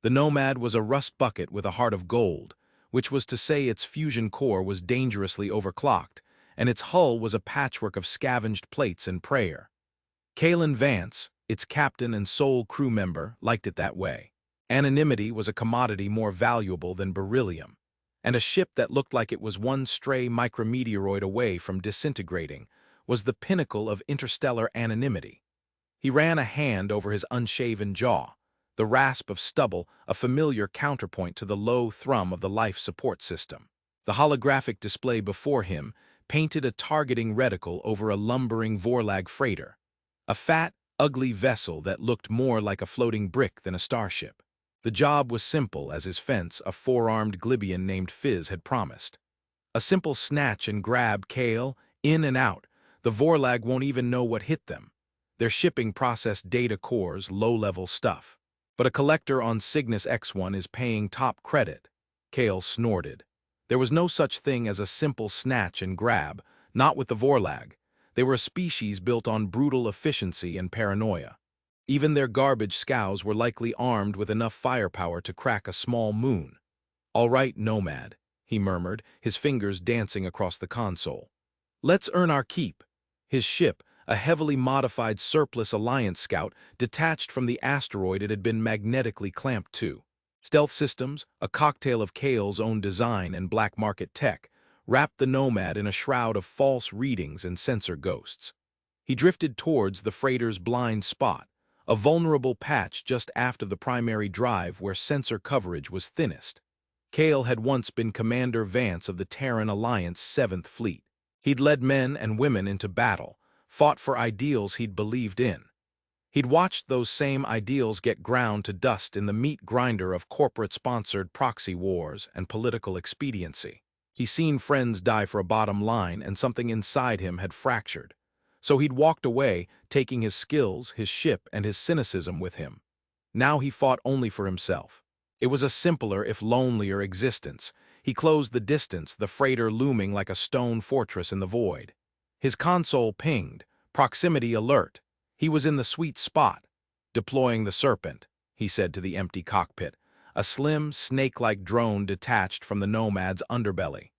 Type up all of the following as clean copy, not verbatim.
The Nomad was a rust bucket with a heart of gold, which was to say its fusion core was dangerously overclocked, and its hull was a patchwork of scavenged plates and prayer. Kalen Vance, its captain and sole crew member, liked it that way. Anonymity was a commodity more valuable than beryllium, and a ship that looked like it was one stray micrometeoroid away from disintegrating was the pinnacle of interstellar anonymity. He ran a hand over his unshaven jaw, the rasp of stubble a familiar counterpoint to the low thrum of the life support system. The holographic display before him painted a targeting reticle over a lumbering Vorlag freighter, a fat, ugly vessel that looked more like a floating brick than a starship. The job was simple as his fence, a four-armed Glibian named Fizz, had promised. A simple snatch and grab, Kale, in and out. The Vorlag won't even know what hit them. Their shipping processed data cores, low-level stuff. But a collector on Cygnus X1 is paying top credit. Kale snorted. There was no such thing as a simple snatch and grab, not with the Vorlag. They were a species built on brutal efficiency and paranoia. Even their garbage scows were likely armed with enough firepower to crack a small moon. "All right, Nomad," he murmured, his fingers dancing across the console. "Let's earn our keep." His ship, a heavily modified surplus Alliance scout, detached from the asteroid it had been magnetically clamped to. Stealth systems, a cocktail of Kale's own design and black market tech, wrapped the Nomad in a shroud of false readings and sensor ghosts. He drifted towards the freighter's blind spot, a vulnerable patch just aft of the primary drive where sensor coverage was thinnest. Kale had once been Commander Vance of the Terran Alliance 7th Fleet. He'd led men and women into battle, fought for ideals he'd believed in. He'd watched those same ideals get ground to dust in the meat grinder of corporate-sponsored proxy wars and political expediency. He'd seen friends die for a bottom line, and something inside him had fractured. So he'd walked away, taking his skills, his ship, and his cynicism with him. Now he fought only for himself. It was a simpler, if lonelier, existence. He closed the distance, the freighter looming like a stone fortress in the void. His console pinged, proximity alert. He was in the sweet spot. "Deploying the Serpent," he said to the empty cockpit, a slim, snake-like drone detached from the Nomad's underbelly.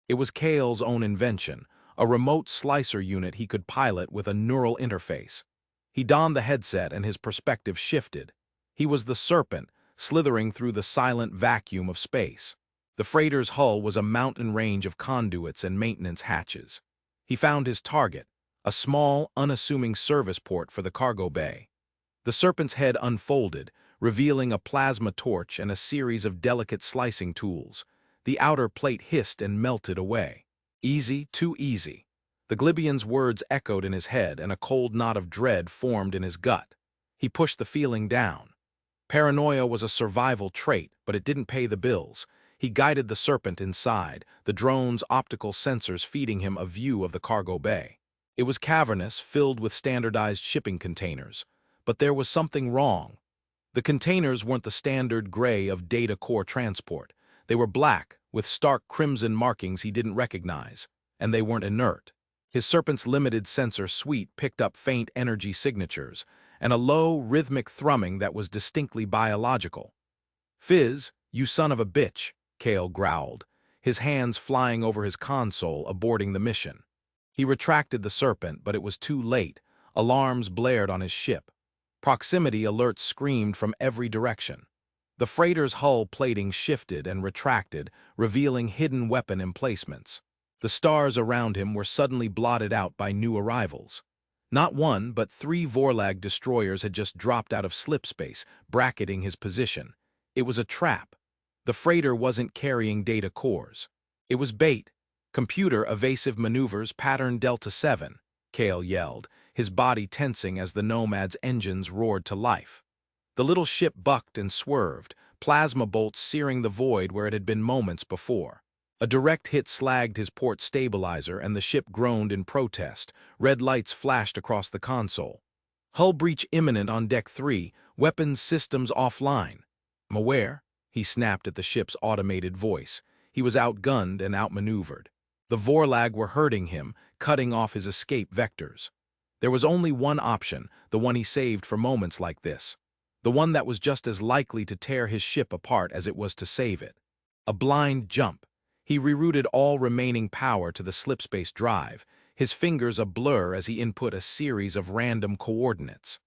It was Kale's own invention, a remote slicer unit he could pilot with a neural interface. He donned the headset and his perspective shifted. He was the Serpent, slithering through the silent vacuum of space. The freighter's hull was a mountain range of conduits and maintenance hatches. He found his target, a small, unassuming service port for the cargo bay. The Serpent's head unfolded, revealing a plasma torch and a series of delicate slicing tools. The outer plate hissed and melted away. Easy, too easy. The Glibian's words echoed in his head, and a cold knot of dread formed in his gut. He pushed the feeling down. Paranoia was a survival trait, but it didn't pay the bills. He guided the Serpent inside, the drone's optical sensors feeding him a view of the cargo bay. It was cavernous, filled with standardized shipping containers. But there was something wrong. The containers weren't the standard gray of data core transport. They were black, with stark crimson markings he didn't recognize, and they weren't inert. His Serpent's limited sensor suite picked up faint energy signatures, and a low, rhythmic thrumming that was distinctly biological. "Fizz, you son of a bitch," Kale growled, his hands flying over his console, aborting the mission. He retracted the Serpent, but it was too late. Alarms blared on his ship. Proximity alerts screamed from every direction. The freighter's hull plating shifted and retracted, revealing hidden weapon emplacements. The stars around him were suddenly blotted out by new arrivals. Not one, but 3 Vorlag destroyers had just dropped out of slipspace, bracketing his position. It was a trap. The freighter wasn't carrying data cores. It was bait. "Computer evasive maneuvers pattern Delta 7, Kale yelled, his body tensing as the Nomad's engines roared to life. The little ship bucked and swerved, plasma bolts searing the void where it had been moments before. A direct hit slagged his port stabilizer and the ship groaned in protest. Red lights flashed across the console. "Hull breach imminent on Deck 3, weapons systems offline." "I'm aware," he snapped at the ship's automated voice. He was outgunned and outmaneuvered. The Vorlag were hurting him, cutting off his escape vectors. There was only one option, the one he saved for moments like this. the one that was just as likely to tear his ship apart as it was to save it. A blind jump. He rerouted all remaining power to the slipspace drive, his fingers a blur as he input a series of random coordinates.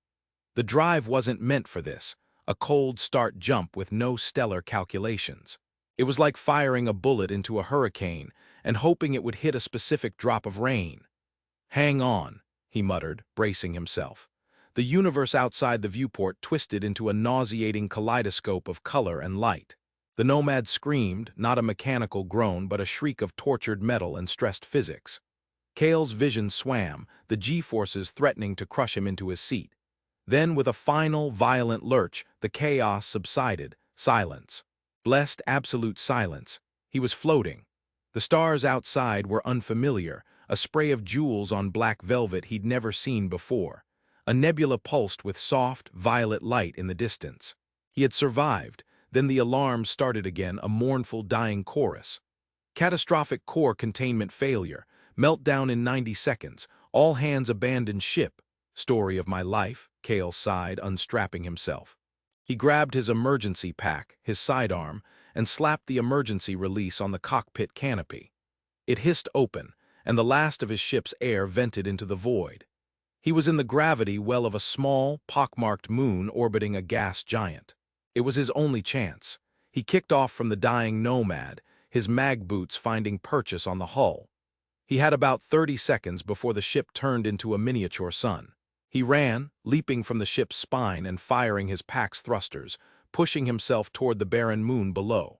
The drive wasn't meant for this, a cold start jump with no stellar calculations. It was like firing a bullet into a hurricane and hoping it would hit a specific drop of rain. "Hang on," he muttered, bracing himself. The universe outside the viewport twisted into a nauseating kaleidoscope of color and light. The nomad screamed, not a mechanical groan but a shriek of tortured metal and stressed physics. Kale's vision swam, the G-forces threatening to crush him into his seat. Then, with a final, violent lurch, the chaos subsided. Silence. Blessed absolute silence. He was floating. The stars outside were unfamiliar, a spray of jewels on black velvet he'd never seen before. A nebula pulsed with soft, violet light in the distance. He had survived, then the alarm started again, a mournful, dying chorus. Catastrophic core containment failure. Meltdown in 90 seconds. All hands abandon ship. Story of my life, Kale sighed, unstrapping himself. He grabbed his emergency pack, his sidearm, and slapped the emergency release on the cockpit canopy. It hissed open, and the last of his ship's air vented into the void. He was in the gravity well of a small, pockmarked moon orbiting a gas giant. It was his only chance. He kicked off from the dying nomad, his mag boots finding purchase on the hull. He had about 30 seconds before the ship turned into a miniature sun. He ran, leaping from the ship's spine and firing his pack's thrusters, pushing himself toward the barren moon below.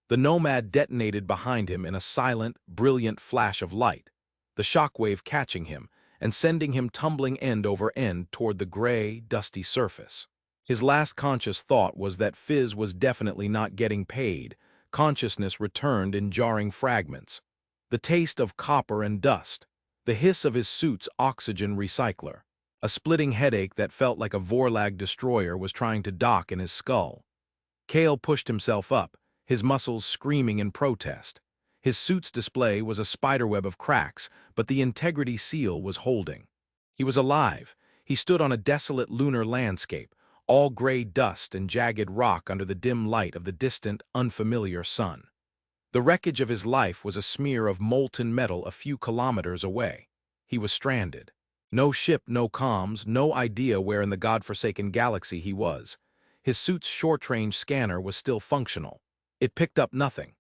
The nomad detonated behind him in a silent, brilliant flash of light, the shockwave catching him and sending him tumbling end over end toward the gray, dusty surface. His last conscious thought was that Fizz was definitely not getting paid. Consciousness returned in jarring fragments. The taste of copper and dust, the hiss of his suit's oxygen recycler, a splitting headache that felt like a Vorlag destroyer was trying to dock in his skull. Kale pushed himself up, his muscles screaming in protest. His suit's display was a spiderweb of cracks, but the integrity seal was holding. He was alive. He stood on a desolate lunar landscape, all gray dust and jagged rock under the dim light of the distant, unfamiliar sun. The wreckage of his life was a smear of molten metal a few kilometers away. He was stranded. No ship, no comms, no idea where in the godforsaken galaxy he was. His suit's short-range scanner was still functional. It picked up nothing.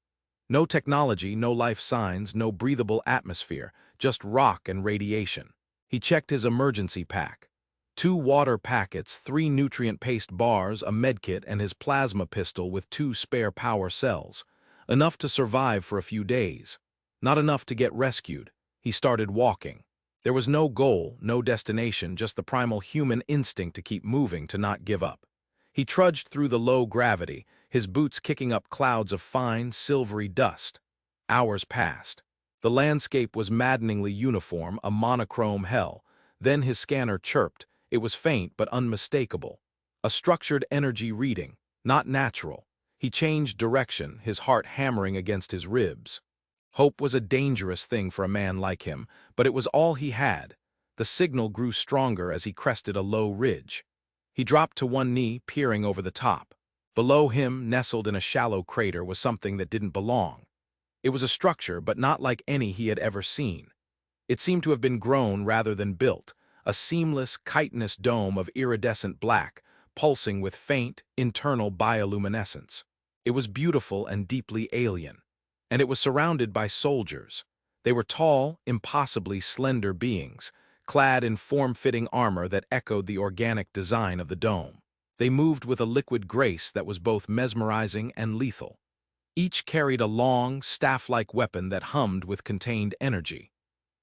No technology, no life signs, no breathable atmosphere, just rock and radiation. He checked his emergency pack. 2 water packets, 3 nutrient paste bars, a medkit, and his plasma pistol with 2 spare power cells. Enough to survive for a few days. Not enough to get rescued. He started walking. There was no goal, no destination, just the primal human instinct to keep moving, to not give up. He trudged through the low gravity, his boots kicking up clouds of fine, silvery dust. Hours passed. The landscape was maddeningly uniform, a monochrome hell. Then his scanner chirped. It was faint but unmistakable. A structured energy reading, not natural. He changed direction, his heart hammering against his ribs. Hope was a dangerous thing for a man like him, but it was all he had. The signal grew stronger as he crested a low ridge. He dropped to one knee, peering over the top. Below him, nestled in a shallow crater, was something that didn't belong. It was a structure, but not like any he had ever seen. It seemed to have been grown rather than built, a seamless, chitinous dome of iridescent black, pulsing with faint, internal bioluminescence. It was beautiful and deeply alien. And it was surrounded by soldiers. They were tall, impossibly slender beings, clad in form-fitting armor that echoed the organic design of the dome. They moved with a liquid grace that was both mesmerizing and lethal. Each carried a long, staff-like weapon that hummed with contained energy.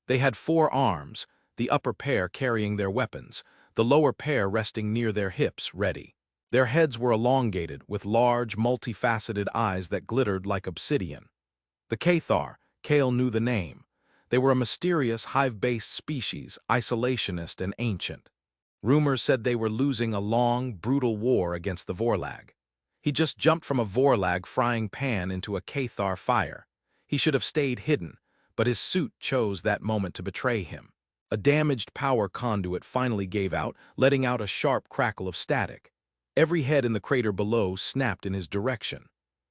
They had 4 arms, the upper pair carrying their weapons, the lower pair resting near their hips, ready. Their heads were elongated, with large, multifaceted eyes that glittered like obsidian. The Cathar, Kale knew the name. They were a mysterious, hive-based species, isolationist and ancient. Rumors said they were losing a long, brutal war against the Vorlag. He just jumped from a Vorlag frying pan into a Cathar fire. He should have stayed hidden, but his suit chose that moment to betray him. A damaged power conduit finally gave out, letting out a sharp crackle of static. Every head in the crater below snapped in his direction.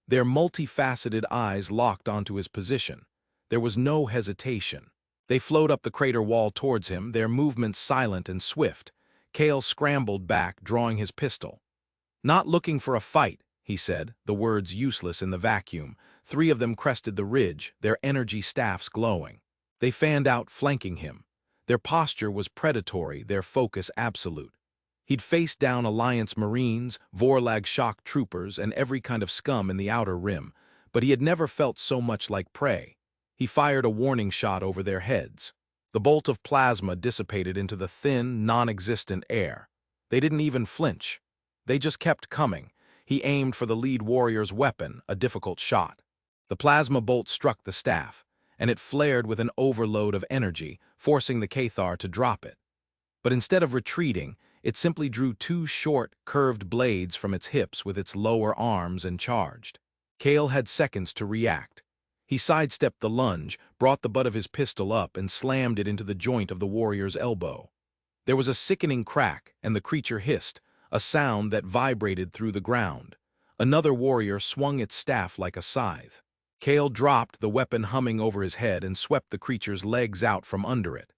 Their multifaceted eyes locked onto his position. There was no hesitation. They flowed up the crater wall towards him, their movements silent and swift. Kale scrambled back, drawing his pistol. "Not looking for a fight," he said, the words useless in the vacuum. Three of them crested the ridge, their energy staffs glowing. They fanned out, flanking him. Their posture was predatory, their focus absolute. He'd faced down Alliance Marines, Vorlag shock troopers, and every kind of scum in the outer rim, but he had never felt so much like prey. He fired a warning shot over their heads. The bolt of plasma dissipated into the thin, non-existent air. They didn't even flinch. They just kept coming. He aimed for the lead warrior's weapon, a difficult shot. The plasma bolt struck the staff, and it flared with an overload of energy, forcing the Cathar to drop it. But instead of retreating, it simply drew two short, curved blades from its hips with its lower arms and charged. Kale had seconds to react. He sidestepped the lunge, brought the butt of his pistol up, and slammed it into the joint of the warrior's elbow. There was a sickening crack, and the creature hissed, a sound that vibrated through the ground. Another warrior swung its staff like a scythe. Kale dropped, the weapon humming over his head, and swept the creature's legs out from under it.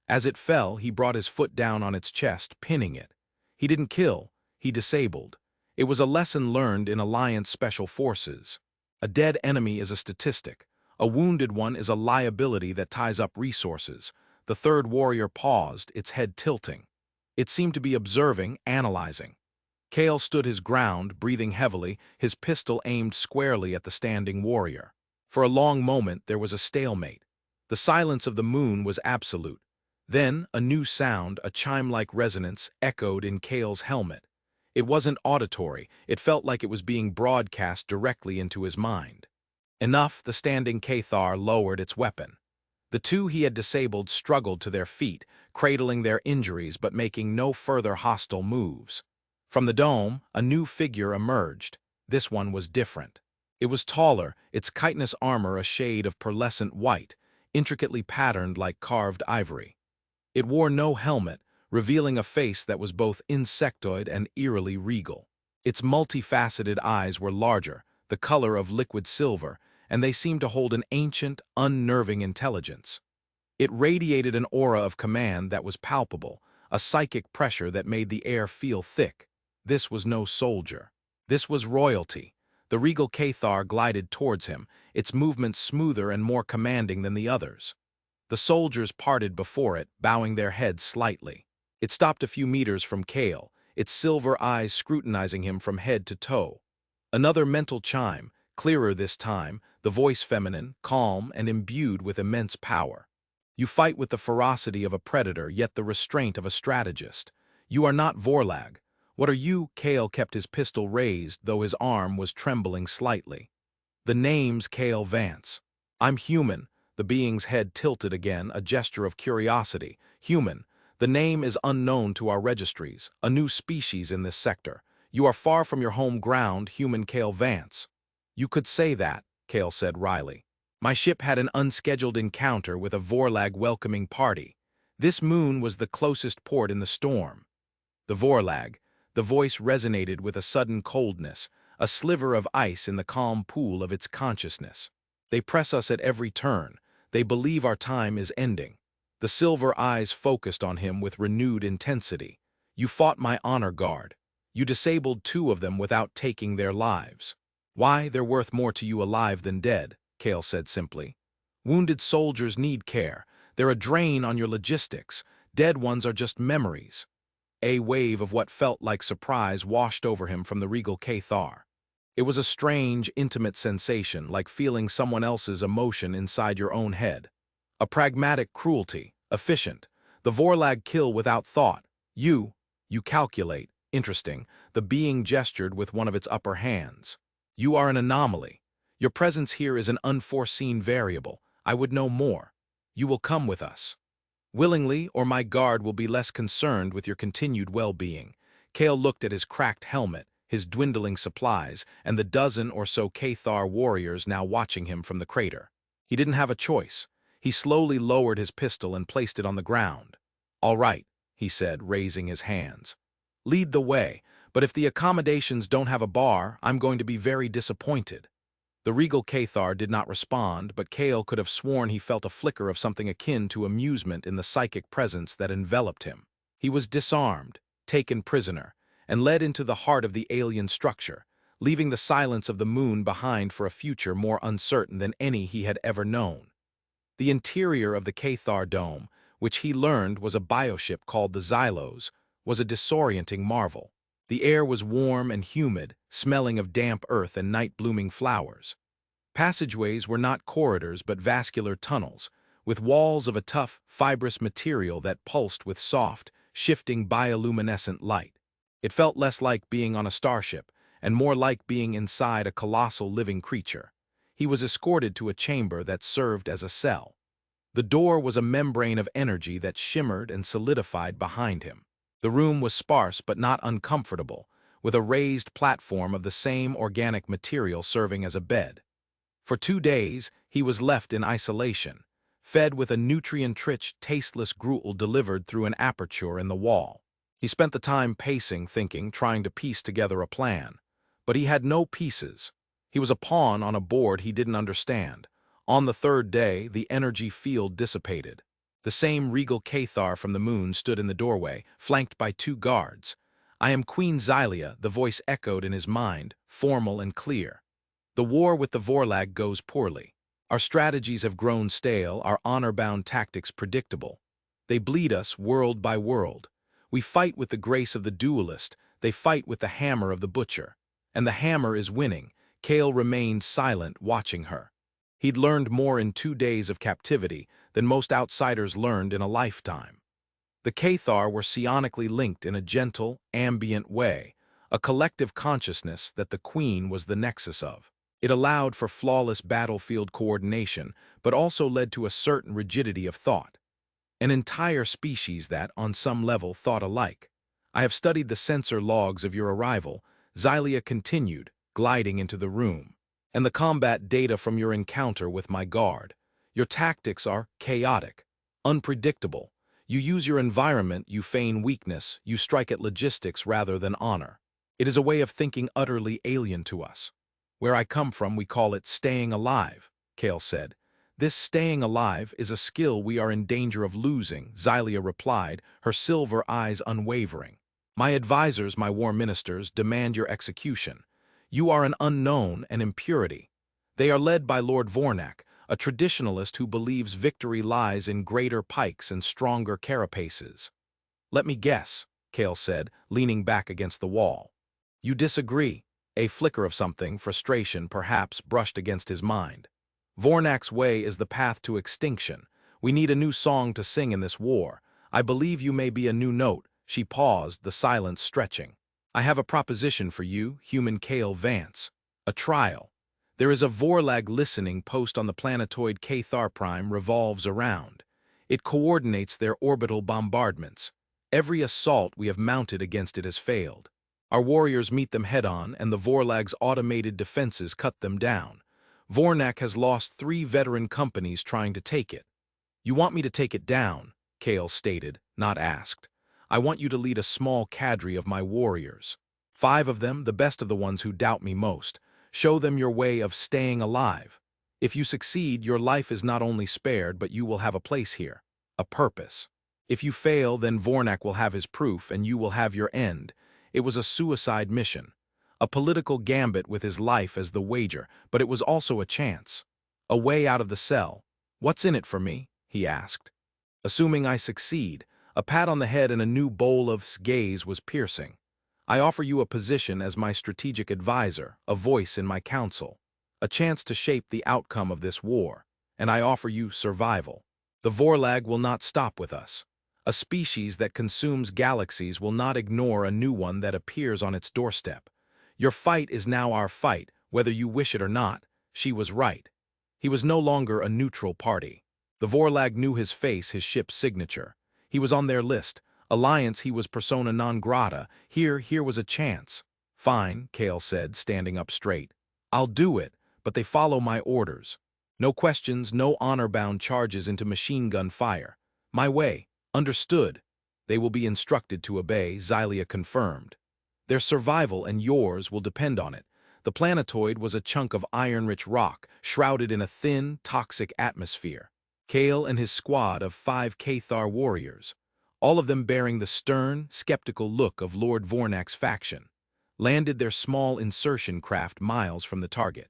As it fell, he brought his foot down on its chest, pinning it. He didn't kill, he disabled. It was a lesson learned in Alliance Special Forces. A dead enemy is a statistic. A wounded one is a liability that ties up resources. The third warrior paused, its head tilting. It seemed to be observing, analyzing. Kale stood his ground, breathing heavily, his pistol aimed squarely at the standing warrior. For a long moment there was a stalemate. The silence of the moon was absolute. Then a new sound, a chime-like resonance, echoed in Kale's helmet. It wasn't auditory, it felt like it was being broadcast directly into his mind. Enough, the standing Cathar lowered its weapon. The two he had disabled struggled to their feet, cradling their injuries but making no further hostile moves. From the dome, a new figure emerged. This one was different. It was taller, its chitinous armor a shade of pearlescent white, intricately patterned like carved ivory. It wore no helmet, revealing a face that was both insectoid and eerily regal. Its multifaceted eyes were larger, the color of liquid silver, and they seemed to hold an ancient, unnerving intelligence. It radiated an aura of command that was palpable, a psychic pressure that made the air feel thick. This was no soldier. This was royalty. The regal Cathar glided towards him, its movements smoother and more commanding than the others. The soldiers parted before it, bowing their heads slightly. It stopped a few meters from Kale, its silver eyes scrutinizing him from head to toe. Another mental chime, clearer this time, the voice feminine, calm, and imbued with immense power. "You fight with the ferocity of a predator, yet the restraint of a strategist. You are not Vorlag. What are you?" Kale kept his pistol raised, though his arm was trembling slightly. "The name's Kale Vance. I'm human." The being's head tilted again, a gesture of curiosity. "Human. The name is unknown to our registries, a new species in this sector. You are far from your home ground, human Kale Vance." "You could say that," Kale said wryly. "My ship had an unscheduled encounter with a Vorlag welcoming party. This moon was the closest port in the storm." The Vorlag. The voice resonated with a sudden coldness, a sliver of ice in the calm pool of its consciousness. "They press us at every turn. They believe our time is ending." The silver eyes focused on him with renewed intensity. "You fought my honor guard. You disabled two of them without taking their lives. Why, they're worth more to you alive than dead," Kale said simply. "Wounded soldiers need care. They're a drain on your logistics. Dead ones are just memories." A wave of what felt like surprise washed over him from the regal Cathar. It was a strange, intimate sensation, like feeling someone else's emotion inside your own head. A pragmatic cruelty, efficient. The Vorlag kill without thought. You calculate. Interesting. The being gestured with one of its upper hands. "You are an anomaly. Your presence here is an unforeseen variable. I would know more. You will come with us." "Willingly, or my guard will be less concerned with your continued well-being." Kale looked at his cracked helmet, his dwindling supplies, and the dozen or so Cathar warriors now watching him from the crater. He didn't have a choice. He slowly lowered his pistol and placed it on the ground. "All right," he said, raising his hands. "Lead the way, But if the accommodations don't have a bar, I'm going to be very disappointed. The regal Cathar did not respond, but Kale could have sworn he felt a flicker of something akin to amusement in the psychic presence that enveloped him. He was disarmed, taken prisoner, and led into the heart of the alien structure, leaving the silence of the moon behind for a future more uncertain than any he had ever known. The interior of the Cathar dome, which he learned was a bioship called the Xylos, was a disorienting marvel. The air was warm and humid, smelling of damp earth and night-blooming flowers. Passageways were not corridors but vascular tunnels, with walls of a tough, fibrous material that pulsed with soft, shifting bioluminescent light. It felt less like being on a starship, and more like being inside a colossal living creature. He was escorted to a chamber that served as a cell. The door was a membrane of energy that shimmered and solidified behind him. The room was sparse but not uncomfortable, with a raised platform of the same organic material serving as a bed. For 2 days, he was left in isolation, fed with a nutrient-rich, tasteless gruel delivered through an aperture in the wall. He spent the time pacing, thinking, trying to piece together a plan. But he had no pieces. He was a pawn on a board he didn't understand. On the 3rd day, the energy field dissipated. The same regal Cathar from the moon stood in the doorway, flanked by 2 guards. "I am Queen Xylia," the voice echoed in his mind, formal and clear. "The war with the Vorlag goes poorly. Our strategies have grown stale, our honor-bound tactics predictable. They bleed us world by world. We fight with the grace of the duelist, they fight with the hammer of the butcher. And the hammer is winning." Kale remained silent, watching her. He'd learned more in 2 days of captivity than most outsiders learned in a lifetime. The Cathar were psionically linked in a gentle, ambient way, a collective consciousness that the Queen was the nexus of. It allowed for flawless battlefield coordination, but also led to a certain rigidity of thought. An entire species that, on some level, thought alike. "I have studied the sensor logs of your arrival," Xylia continued, gliding into the room, "and the combat data from your encounter with my guard. Your tactics are chaotic, unpredictable. You use your environment, you feign weakness, you strike at logistics rather than honor. It is a way of thinking utterly alien to us. Where I come from, we call it staying alive," Kale said. "This staying alive is a skill we are in danger of losing," Xylia replied, her silver eyes unwavering. "My advisors, my war ministers, demand your execution. You are an unknown, an impurity. They are led by Lord Vorlag, a traditionalist who believes victory lies in greater pikes and stronger carapaces." "Let me guess," Kale said, leaning back against the wall. "You disagree." A flicker of something, frustration perhaps, brushed against his mind. "Vornak's way is the path to extinction. We need a new song to sing in this war. I believe you may be a new note." She paused, the silence stretching. "I have a proposition for you, human Kale Vance. A trial. There is a Vorlag listening post on the planetoid Cathar Prime revolves around. It coordinates their orbital bombardments. Every assault we have mounted against it has failed. Our warriors meet them head-on, and the Vorlag's automated defenses cut them down. Vorlag has lost 3 veteran companies trying to take it." "You want me to take it down," Kale stated, not asked. "I want you to lead a small cadre of my warriors. 5 of them, the best of the ones who doubt me most. Show them your way of staying alive. If you succeed, your life is not only spared, but you will have a place here, a purpose. If you fail, then Vorlag will have his proof, and you will have your end." It was a suicide mission, a political gambit with his life as the wager, but it was also a chance. A way out of the cell. "What's in it for me?" he asked. "Assuming I succeed," a pat on the head and a new bowl of gaze was piercing. "I offer you a position as my strategic advisor, a voice in my council, a chance to shape the outcome of this war, and I offer you survival. The Vorlag will not stop with us. A species that consumes galaxies will not ignore a new one that appears on its doorstep. Your fight is now our fight, whether you wish it or not." She was right. He was no longer a neutral party. The Vorlag knew his face, his ship's signature. He was on their list. Alliance, he was persona non grata. Here was a chance. "Fine," Kale said, standing up straight. "I'll do it, but they follow my orders. No questions, no honor-bound charges into machine gun fire. My way. Understood." "They will be instructed to obey," Xylia confirmed. Their survival and yours will depend on it. The planetoid was a chunk of iron-rich rock, shrouded in a thin, toxic atmosphere. Kale and his squad of 5 Cathar warriors, all of them bearing the stern, skeptical look of Lord Vornak's faction, landed their small insertion craft miles from the target.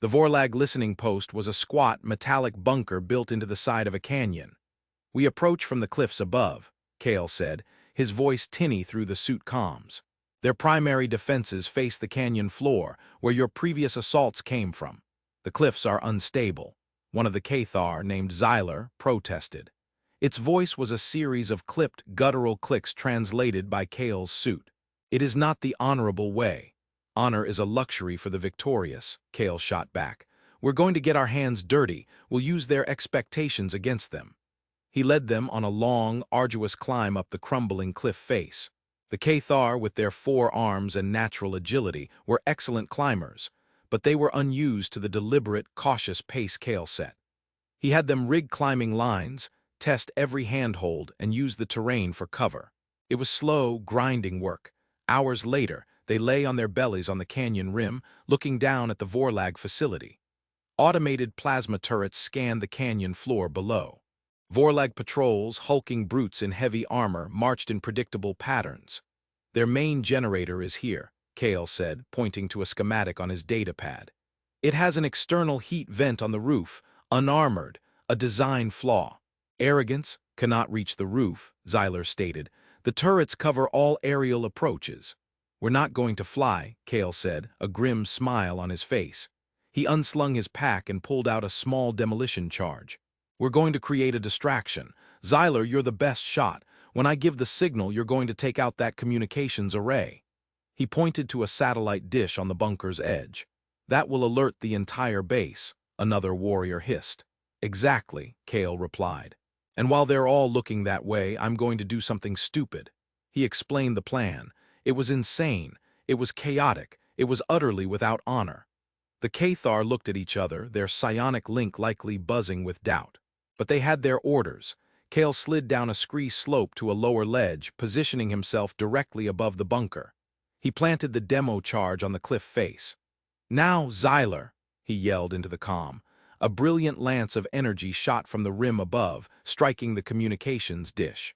The Vorlag listening post was a squat, metallic bunker built into the side of a canyon. "We approach from the cliffs above," Kale said, his voice tinny through the suit comms. "Their primary defenses face the canyon floor, where your previous assaults came from. The cliffs are unstable," one of the Cathar, named Xyler, protested. Its voice was a series of clipped, guttural clicks translated by Kale's suit. "It is not the honorable way. Honor is a luxury for the victorious," Kale shot back. "We're going to get our hands dirty. We'll use their expectations against them." He led them on a long, arduous climb up the crumbling cliff face. The Cathar, with their 4 arms and natural agility, were excellent climbers, but they were unused to the deliberate, cautious pace Kale set. He had them rig climbing lines, test every handhold, and use the terrain for cover. It was slow, grinding work. Hours later, they lay on their bellies on the canyon rim, looking down at the Vorlag facility. Automated plasma turrets scanned the canyon floor below. Vorlag patrols, hulking brutes in heavy armor, marched in predictable patterns. "Their main generator is here," Kale said, pointing to a schematic on his datapad. "It has an external heat vent on the roof, unarmored, a design flaw." "Arrogance cannot reach the roof," Xyler stated. "The turrets cover all aerial approaches." "We're not going to fly," Kale said, a grim smile on his face. He unslung his pack and pulled out a small demolition charge. "We're going to create a distraction. Xyler, you're the best shot. When I give the signal, you're going to take out that communications array." He pointed to a satellite dish on the bunker's edge. "That will alert the entire base," another warrior hissed. "Exactly," Kale replied. "And while they're all looking that way, I'm going to do something stupid." He explained the plan. It was insane. It was chaotic. It was utterly without honor. The Cathar looked at each other, their psionic link likely buzzing with doubt. But they had their orders. Kale slid down a scree slope to a lower ledge, positioning himself directly above the bunker. He planted the demo charge on the cliff face. "Now, Xyler," he yelled into the comm. A brilliant lance of energy shot from the rim above, striking the communications dish.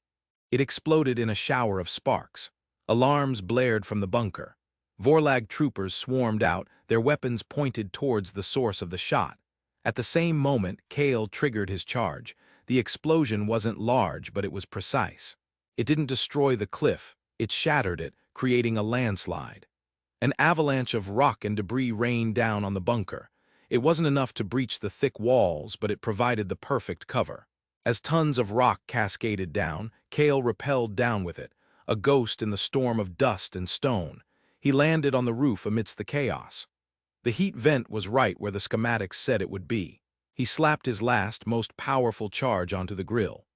It exploded in a shower of sparks. Alarms blared from the bunker. Vorlag troopers swarmed out, their weapons pointed towards the source of the shot. At the same moment, Kale triggered his charge. The explosion wasn't large, but it was precise. It didn't destroy the cliff, it shattered it, creating a landslide. An avalanche of rock and debris rained down on the bunker. It wasn't enough to breach the thick walls, but it provided the perfect cover. As tons of rock cascaded down, Kale rappelled down with it, a ghost in the storm of dust and stone. He landed on the roof amidst the chaos. The heat vent was right where the schematics said it would be. He slapped his last, most powerful charge onto the grill.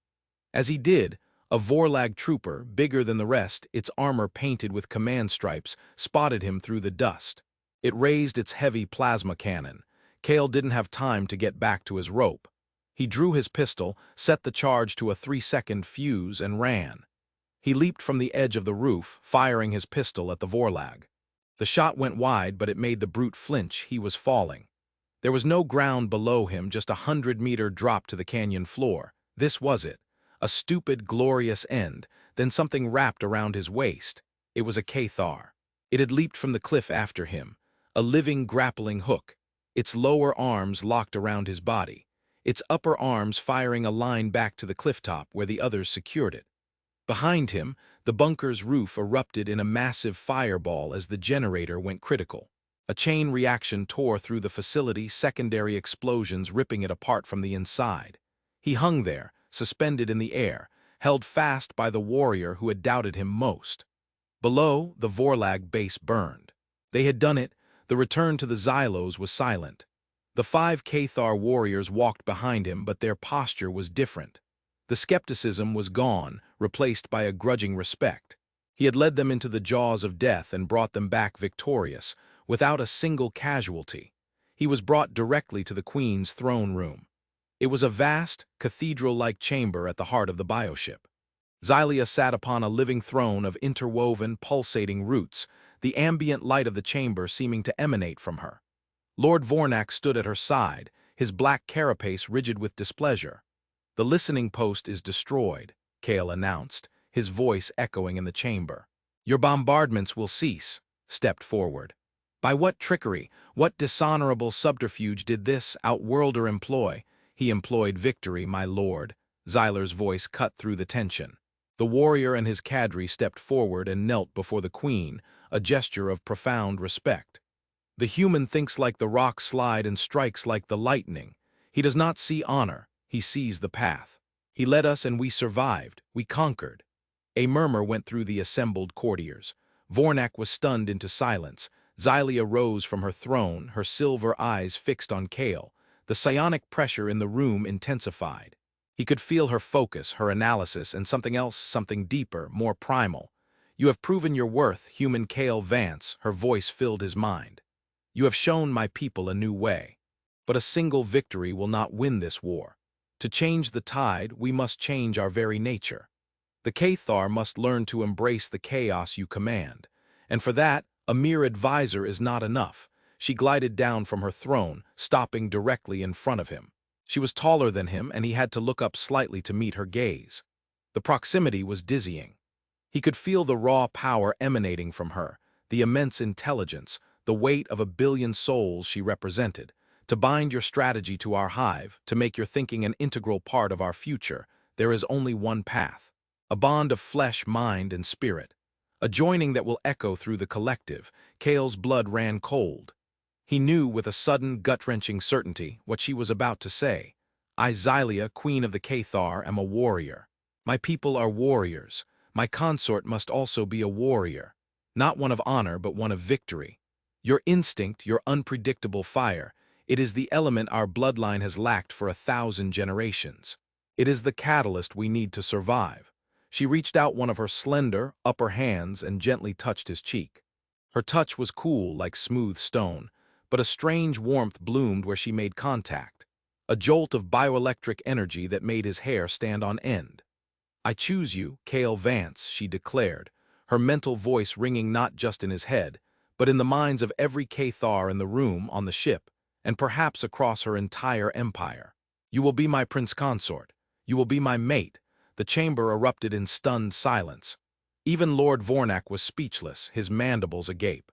As he did, a Vorlag trooper, bigger than the rest, its armor painted with command stripes, spotted him through the dust. It raised its heavy plasma cannon. Kale didn't have time to get back to his rope. He drew his pistol, set the charge to a 3-second fuse, and ran. He leaped from the edge of the roof, firing his pistol at the Vorlag. The shot went wide, but it made the brute flinch. He was falling. There was no ground below him, just a 100-meter drop to the canyon floor. This was it. A stupid, glorious end, then something wrapped around his waist. It was a Cathar. It had leaped from the cliff after him, a living grappling hook, its lower arms locked around his body, its upper arms firing a line back to the clifftop where the others secured it. Behind him, the bunker's roof erupted in a massive fireball as the generator went critical. A chain reaction tore through the facility, secondary explosions ripping it apart from the inside. He hung there, suspended in the air, held fast by the warrior who had doubted him most. Below, the Vorlag base burned. They had done it. The return to the Xylos was silent. The 5 Cathar warriors walked behind him, but their posture was different. The skepticism was gone, replaced by a grudging respect. He had led them into the jaws of death and brought them back victorious, without a single casualty. He was brought directly to the Queen's throne room. It was a vast, cathedral-like chamber at the heart of the bioship. Xylia sat upon a living throne of interwoven, pulsating roots, the ambient light of the chamber seeming to emanate from her. Lord Vornak stood at her side, his black carapace rigid with displeasure. "The listening post is destroyed," Kale announced, his voice echoing in the chamber. "Your bombardments will cease," stepped forward. "By what trickery, what dishonorable subterfuge did this outworlder employ?" "He employed victory, my lord," Zyler's voice cut through the tension. The warrior and his cadre stepped forward and knelt before the queen, a gesture of profound respect. "The human thinks like the rock slide and strikes like the lightning. He does not see honor, he sees the path. He led us and we survived, we conquered." A murmur went through the assembled courtiers. Vornak was stunned into silence. Xylia rose from her throne, her silver eyes fixed on Kale. The psionic pressure in the room intensified. He could feel her focus, her analysis, and something else, something deeper, more primal. "You have proven your worth, human Kale Vance," her voice filled his mind. "You have shown my people a new way. But a single victory will not win this war. To change the tide, we must change our very nature. The Cathar must learn to embrace the chaos you command. And for that, a mere advisor is not enough." She glided down from her throne, stopping directly in front of him. She was taller than him, and he had to look up slightly to meet her gaze. The proximity was dizzying. He could feel the raw power emanating from her, the immense intelligence, the weight of 1 billion souls she represented. "To bind your strategy to our hive, to make your thinking an integral part of our future, there is only one path. A bond of flesh, mind, and spirit. A joining that will echo through the collective." Kale's blood ran cold. He knew with a sudden, gut-wrenching certainty what she was about to say. "I, Xylia, Queen of the Cathar, am a warrior. My people are warriors. My consort must also be a warrior. Not one of honor, but one of victory. Your instinct, your unpredictable fire, it is the element our bloodline has lacked for 1,000 generations. It is the catalyst we need to survive." She reached out one of her slender, upper hands and gently touched his cheek. Her touch was cool like smooth stone, but a strange warmth bloomed where she made contact. A jolt of bioelectric energy that made his hair stand on end. "I choose you, Kale Vance," she declared, her mental voice ringing not just in his head, but in the minds of every Cathar in the room, on the ship, and perhaps across her entire empire. "You will be my prince consort. You will be my mate." The chamber erupted in stunned silence. Even Lord Vornak was speechless, his mandibles agape.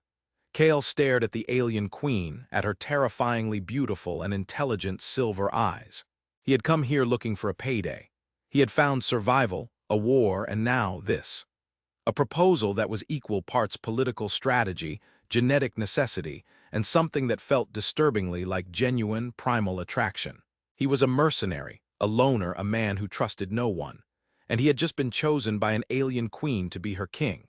Kale stared at the alien queen, at her terrifyingly beautiful and intelligent silver eyes. He had come here looking for a payday. He had found survival, a war, and now this. A proposal that was equal parts political strategy, genetic necessity, and something that felt disturbingly like genuine, primal attraction. He was a mercenary, a loner, a man who trusted no one. And he had just been chosen by an alien queen to be her king.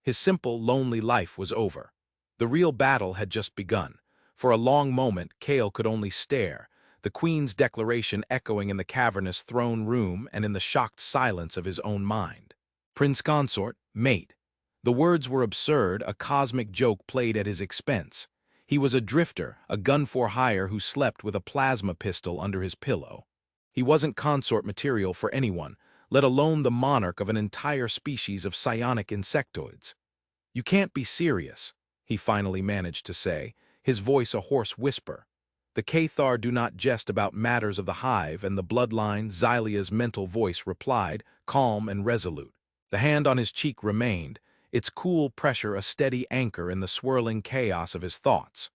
His simple, lonely life was over. The real battle had just begun. For a long moment, Kale could only stare, the queen's declaration echoing in the cavernous throne room and in the shocked silence of his own mind. Prince consort, mate. The words were absurd, a cosmic joke played at his expense. He was a drifter, a gun-for-hire who slept with a plasma pistol under his pillow. He wasn't consort material for anyone, let alone the monarch of an entire species of psionic insectoids. "You can't be serious," he finally managed to say, his voice a hoarse whisper. "The Cathar do not jest about matters of the hive and the bloodline," Xylia's mental voice replied, calm and resolute. The hand on his cheek remained, its cool pressure a steady anchor in the swirling chaos of his thoughts.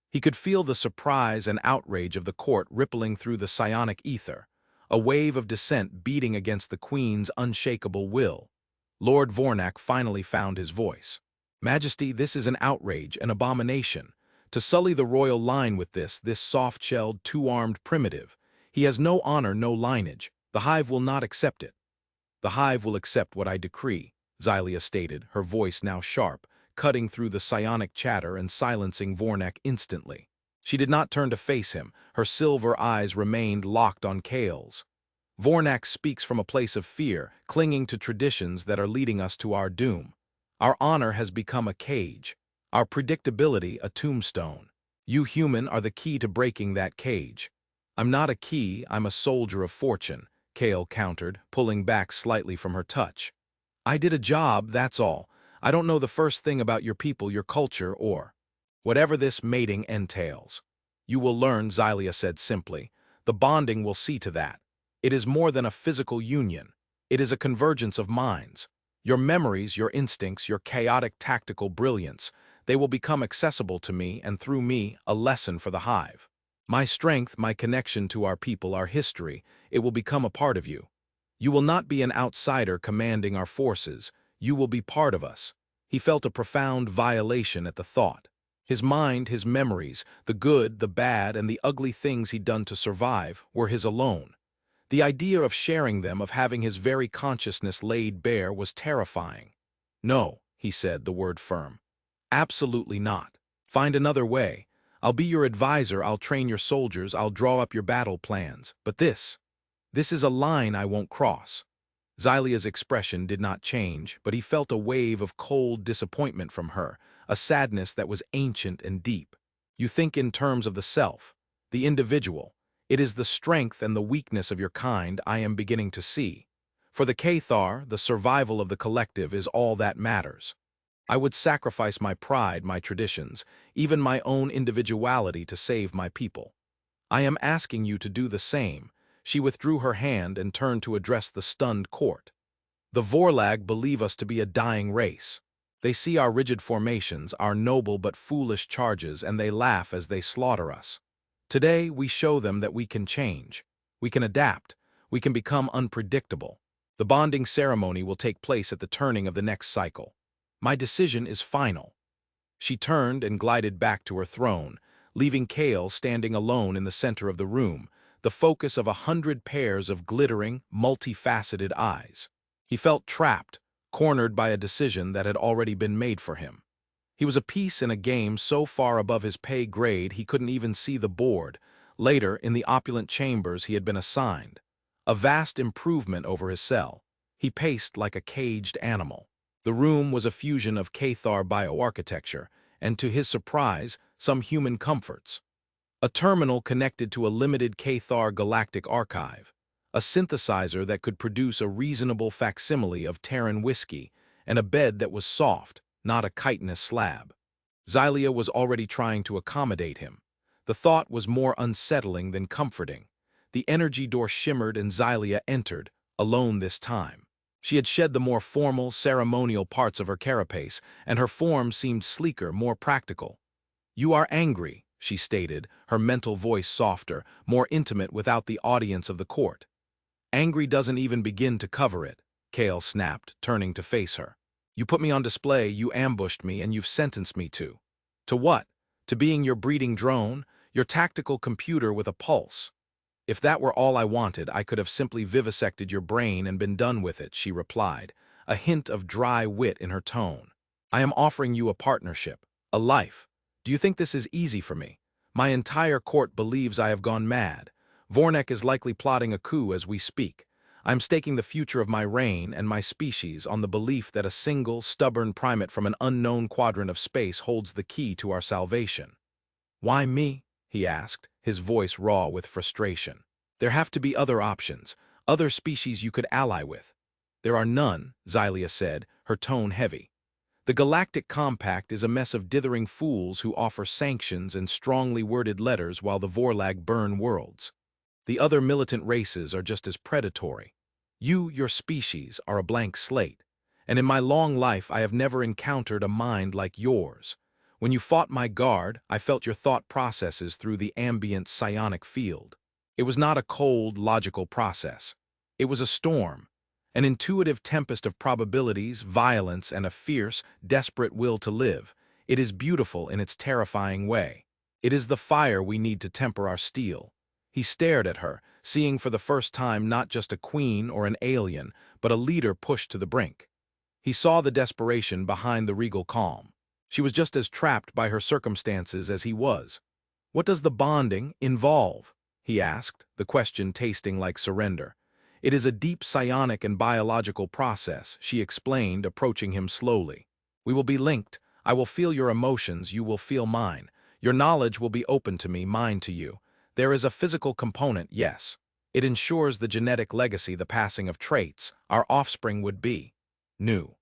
He could feel the surprise and outrage of the court rippling through the psionic ether, a wave of dissent beating against the queen's unshakable will. Lord Vornak finally found his voice. "Majesty, this is an outrage, an abomination. To sully the royal line with this soft-shelled, two-armed primitive. He has no honor, no lineage. The hive will not accept it." "The hive will accept what I decree," Xylia stated, her voice now sharp, cutting through the psionic chatter and silencing Vornak instantly. She did not turn to face him, her silver eyes remained locked on Kale's. "Vornak speaks from a place of fear, clinging to traditions that are leading us to our doom. Our honor has become a cage, our predictability a tombstone. You human are the key to breaking that cage." "I'm not a key, I'm a soldier of fortune," Kale countered, pulling back slightly from her touch. "I did a job, that's all. I don't know the first thing about your people, your culture, or whatever this mating entails. You will learn, Xylia said simply. The bonding will see to that. It is more than a physical union. It is a convergence of minds. Your memories, your instincts, your chaotic tactical brilliance, they will become accessible to me and through me a lesson for the hive. My strength, my connection to our people, our history, it will become a part of you. You will not be an outsider commanding our forces. You will be part of us. He felt a profound violation at the thought. His mind, his memories, the good, the bad, and the ugly things he'd done to survive were his alone. The idea of sharing them, of having his very consciousness laid bare, was terrifying. No, he said, the word firm. Absolutely not. Find another way. I'll be your advisor, I'll train your soldiers, I'll draw up your battle plans. But this is a line I won't cross. Xylia's expression did not change, but he felt a wave of cold disappointment from her, a sadness that was ancient and deep. You think in terms of the self, the individual. It is the strength and the weakness of your kind I am beginning to see. For the Cathar, the survival of the collective is all that matters. I would sacrifice my pride, my traditions, even my own individuality to save my people. I am asking you to do the same. She withdrew her hand and turned to address the stunned court. The Vorlag believe us to be a dying race. They see our rigid formations, our noble but foolish charges, and they laugh as they slaughter us. Today, we show them that we can change. We can adapt. We can become unpredictable. The bonding ceremony will take place at the turning of the next cycle. My decision is final. She turned and glided back to her throne, leaving Kale standing alone in the center of the room, the focus of 100 pairs of glittering, multifaceted eyes. He felt trapped, cornered by a decision that had already been made for him. He was a piece in a game so far above his pay grade he couldn't even see the board, later in the opulent chambers he had been assigned. A vast improvement over his cell. He paced like a caged animal. The room was a fusion of Cathar bioarchitecture, and to his surprise, some human comforts. A terminal connected to a limited Cathar galactic archive, a synthesizer that could produce a reasonable facsimile of Terran whiskey, and a bed that was soft, not a chitinous slab. Xylia was already trying to accommodate him. The thought was more unsettling than comforting. The energy door shimmered and Xylia entered, alone this time. She had shed the more formal, ceremonial parts of her carapace, and her form seemed sleeker, more practical. "You are angry," she stated, her mental voice softer, more intimate without the audience of the court. "Angry doesn't even begin to cover it," Kale snapped, turning to face her. "You put me on display, you ambushed me, and you've sentenced me to. To what? To being your breeding drone, your tactical computer with a pulse. If that were all I wanted, I could have simply vivisected your brain and been done with it," she replied, a hint of dry wit in her tone. "I am offering you a partnership, a life. Do you think this is easy for me? My entire court believes I have gone mad. Vornek is likely plotting a coup as we speak. I am staking the future of my reign and my species on the belief that a single, stubborn primate from an unknown quadrant of space holds the key to our salvation." "Why me?" he asked, his voice raw with frustration. "There have to be other options, other species you could ally with." "There are none," Xylia said, her tone heavy. "The Galactic Compact is a mess of dithering fools who offer sanctions and strongly worded letters while the Vorlag burn worlds. The other militant races are just as predatory. You, your species, are a blank slate, and in my long life I have never encountered a mind like yours. When you fought my guard, I felt your thought processes through the ambient psionic field. It was not a cold, logical process. It was a storm, an intuitive tempest of probabilities, violence, and a fierce, desperate will to live. It is beautiful in its terrifying way. It is the fire we need to temper our steel." He stared at her, seeing for the first time not just a queen or an alien, but a leader pushed to the brink. He saw the desperation behind the regal calm. She was just as trapped by her circumstances as he was. "What does the bonding involve?" he asked, the question tasting like surrender. "It is a deep psionic and biological process," she explained, approaching him slowly. "We will be linked. I will feel your emotions, you will feel mine. Your knowledge will be open to me, mine to you. There is a physical component, yes. It ensures the genetic legacy, the passing of traits. Our offspring would be new."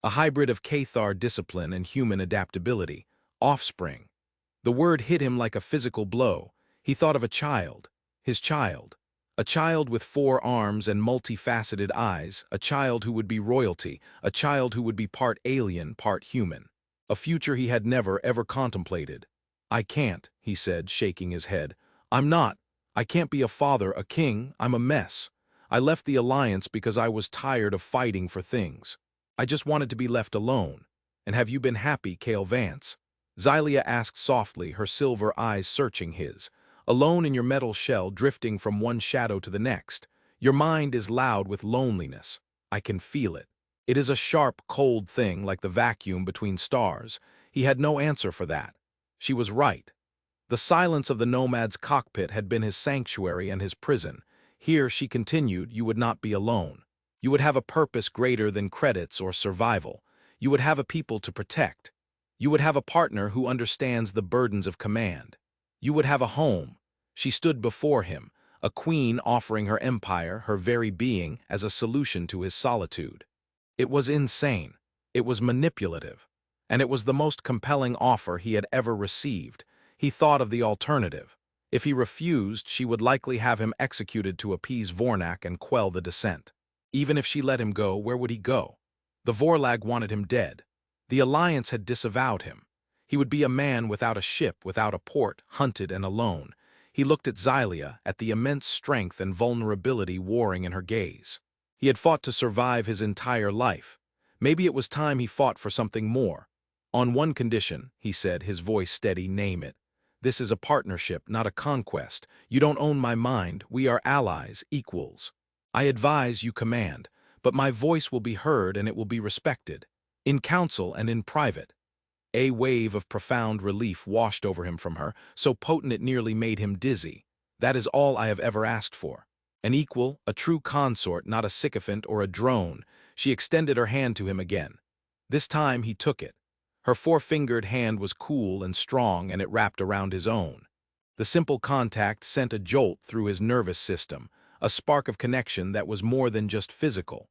a hybrid of Cathar discipline and human adaptability, offspring. The word hit him like a physical blow. He thought of a child, his child. A child with 4 arms and multifaceted eyes, a child who would be royalty, a child who would be part alien, part human. A future he had never, ever contemplated. "I can't," he said, shaking his head. "I'm not. I can't be a father, a king. I'm a mess. I left the Alliance because I was tired of fighting for things. I just wanted to be left alone. And have you been happy, Cale Vance?" Xylia asked softly, her silver eyes searching his. "Alone in your metal shell, drifting from one shadow to the next. Your mind is loud with loneliness. I can feel it. It is a sharp, cold thing like the vacuum between stars." He had no answer for that. She was right. The silence of the nomad's cockpit had been his sanctuary and his prison. Here, she continued, you would not be alone. You would have a purpose greater than credits or survival. You would have a people to protect. You would have a partner who understands the burdens of command. You would have a home. She stood before him, a queen offering her empire, her very being, as a solution to his solitude. It was insane. It was manipulative. And it was the most compelling offer he had ever received. He thought of the alternative. If he refused, she would likely have him executed to appease Vornak and quell the dissent. Even if she let him go, where would he go? The Vorlag wanted him dead. The Alliance had disavowed him. He would be a man without a ship, without a port, hunted and alone. He looked at Xylia, at the immense strength and vulnerability warring in her gaze. He had fought to survive his entire life. Maybe it was time he fought for something more. "On one condition," he said, his voice steady, "name it. This is a partnership, not a conquest. You don't own my mind. We are allies, equals. I advise, you command, but my voice will be heard and it will be respected. In council and in private." A wave of profound relief washed over him from her, so potent it nearly made him dizzy. "That is all I have ever asked for. An equal, a true consort, not a sycophant or a drone." She extended her hand to him again. This time he took it. Her four-fingered hand was cool and strong, and it wrapped around his own. The simple contact sent a jolt through his nervous system, a spark of connection that was more than just physical.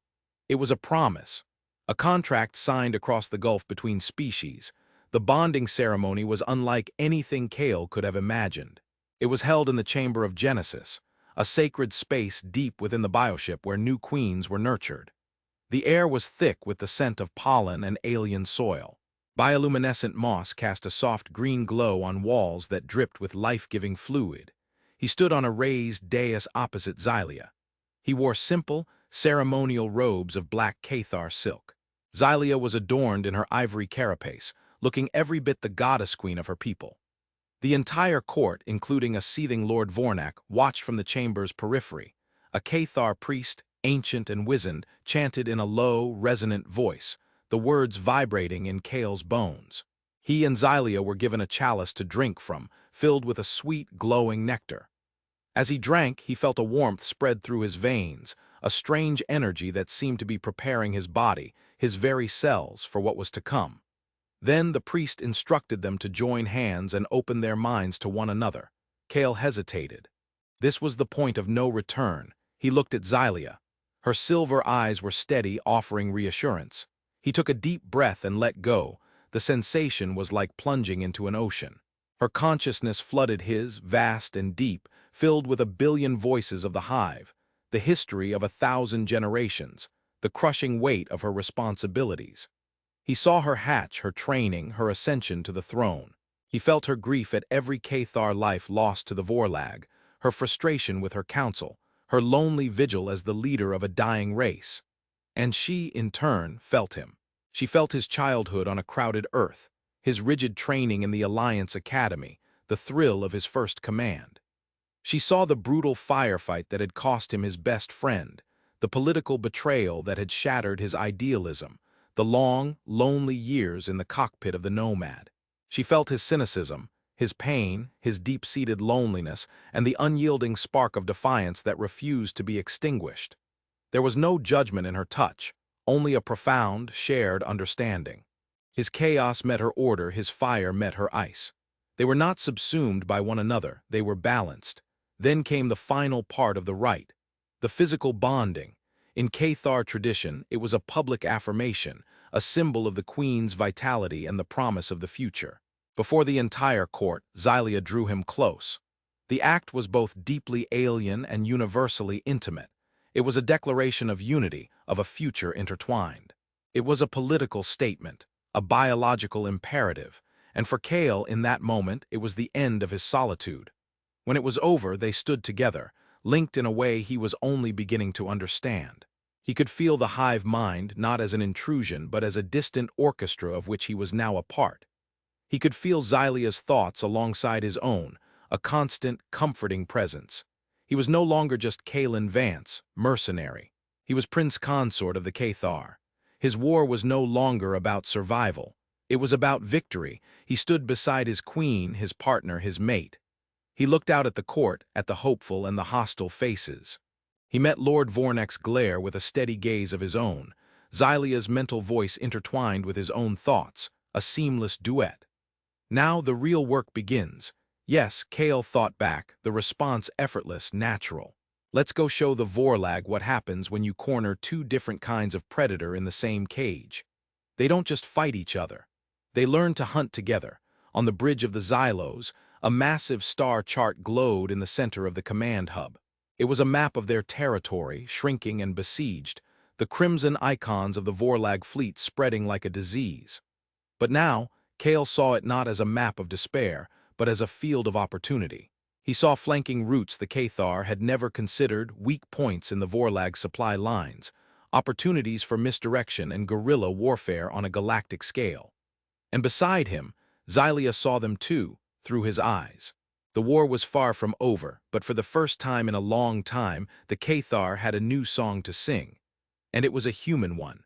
It was a promise, a contract signed across the gulf between species. The bonding ceremony was unlike anything Cale could have imagined. It was held in the Chamber of Genesis, a sacred space deep within the bioship where new queens were nurtured. The air was thick with the scent of pollen and alien soil. Bioluminescent moss cast a soft green glow on walls that dripped with life-giving fluid. He stood on a raised dais opposite Xylia. He wore simple, ceremonial robes of black Cathar silk. Xylia was adorned in her ivory carapace, looking every bit the goddess queen of her people. The entire court, including a seething Lord Vornak, watched from the chamber's periphery. A Cathar priest, ancient and wizened, chanted in a low, resonant voice, the words vibrating in Cale's bones. He and Xylia were given a chalice to drink from, filled with a sweet, glowing nectar. As he drank, he felt a warmth spread through his veins, a strange energy that seemed to be preparing his body, his very cells, for what was to come. Then the priest instructed them to join hands and open their minds to one another. Cale hesitated. This was the point of no return. He looked at Xylia. Her silver eyes were steady, offering reassurance. He took a deep breath and let go. The sensation was like plunging into an ocean. Her consciousness flooded his, vast and deep, filled with a billion voices of the hive, the history of 1,000 generations, the crushing weight of her responsibilities. He saw her hatch, her training, her ascension to the throne. He felt her grief at every Cathar life lost to the Vorlag, her frustration with her council, her lonely vigil as the leader of a dying race. And she, in turn, felt him. She felt his childhood on a crowded earth, his rigid training in the Alliance Academy, the thrill of his first command. She saw the brutal firefight that had cost him his best friend, the political betrayal that had shattered his idealism, the long, lonely years in the cockpit of the Nomad. She felt his cynicism, his pain, his deep-seated loneliness, and the unyielding spark of defiance that refused to be extinguished. There was no judgment in her touch, only a profound, shared understanding. His chaos met her order, his fire met her ice. They were not subsumed by one another, they were balanced. Then came the final part of the rite, the physical bonding. In Cathar tradition, it was a public affirmation, a symbol of the queen's vitality and the promise of the future. Before the entire court, Xylia drew him close. The act was both deeply alien and universally intimate. It was a declaration of unity, of a future intertwined. It was a political statement, a biological imperative, and for Kale in that moment it was the end of his solitude. When it was over, they stood together, linked in a way he was only beginning to understand. He could feel the hive mind not as an intrusion but as a distant orchestra of which he was now a part. He could feel Xylia's thoughts alongside his own, a constant, comforting presence. He was no longer just Kalen Vance, mercenary. He was prince consort of the Cathar. His war was no longer about survival. It was about victory. He stood beside his queen, his partner, his mate. He looked out at the court, at the hopeful and the hostile faces. He met Lord Vornek's glare with a steady gaze of his own, Xylia's mental voice intertwined with his own thoughts, a seamless duet. Now the real work begins. Yes, Kale thought back, the response effortless, natural. Let's go show the Vorlag what happens when you corner two different kinds of predator in the same cage. They don't just fight each other. They learn to hunt together. On the bridge of the Xylos, a massive star chart glowed in the center of the command hub. It was a map of their territory, shrinking and besieged, the crimson icons of the Vorlag fleet spreading like a disease. But now, Kale saw it not as a map of despair, but as a field of opportunity. He saw flanking routes the Cathar had never considered, weak points in the Vorlag supply lines, opportunities for misdirection and guerrilla warfare on a galactic scale. And beside him, Xylia saw them too, through his eyes. The war was far from over, but for the first time in a long time, the Cathar had a new song to sing. And it was a human one.